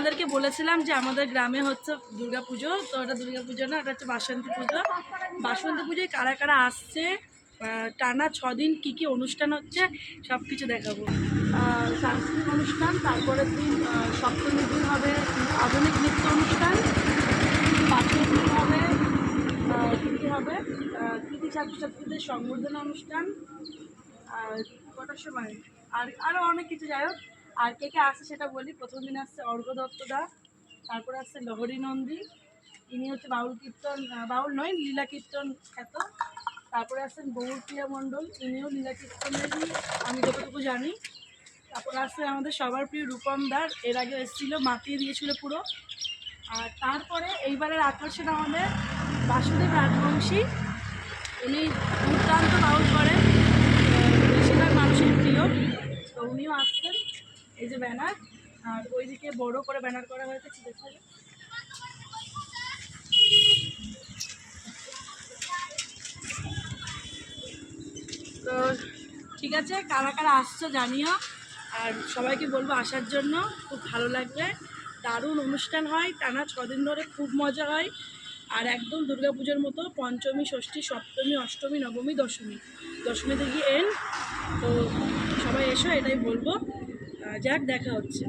তোমাদেরকে বলেছিলাম যে আমাদের গ্রামে হচ্ছে দুর্গাপুজো, তো এটা দুর্গাপুজো না, এটা হচ্ছে বাসন্তী পুজো। বাসন্তী পুজোয় কারা কারা আসছে, টানা 6 দিন কী কী অনুষ্ঠান হচ্ছে সব কিছু দেখাবো। সাংস্কৃতিক অনুষ্ঠান, তারপরের দিন সপ্তমীর দিন হবে আধুনিক নৃত্য অনুষ্ঠান, পাঁচের দিন হবে কী হবে কৃতি ছাত্রছাত্রীদের সংবর্ধনা অনুষ্ঠান, আর কটার সময় আরও অনেক কিছু। যাই হোক, আর কে কে আসছে সেটা বলি। প্রথম দিন আসছে অর্ঘ্য দত্ত দা, তারপরে আসছে লহরী নন্দী, ইনি হচ্ছে বাউল কীর্তন, বাউল নয় লীলা কীর্তন খ্যাত। তারপরে আসছেন গৌরপ্রিয়া মণ্ডল, ইনিও লীলা কীর্তনেরই আমি যতটুকু জানি। তারপরে আসছে আমাদের সবার প্রিয় রূপম দার, এর আগে এসেছিল, মাতিয়ে দিয়েছিল পুরো। আর তারপরে এইবারের আকর্ষণ আমাদের বাসুদেব রাজবংশী, উনি দুর্দান্ত বাউল করেন, বেশিরভাগ মানুষের প্রিয়, তো উনিও আসছেন। এই যে ব্যানার, আর ওইদিকে বড় করে ব্যানার করা হয়েছে, কি দেখা যায়। তো ঠিক আছে, কারা কারা আসছো জানিও, আর সবাইকে বলবো আসার জন্য, খুব ভালো লাগবে। দারুণ অনুষ্ঠান হয়, টানা 6 দিন ধরে খুব মজা হয়। আর একদম দুর্গাপুজোর মতো পঞ্চমী, ষষ্ঠী, সপ্তমী, অষ্টমী, নবমী, দশমীতে গিয়ে এন। তো সবাই এসো, এটাই বলবো। যাক, দেখা হচ্ছে।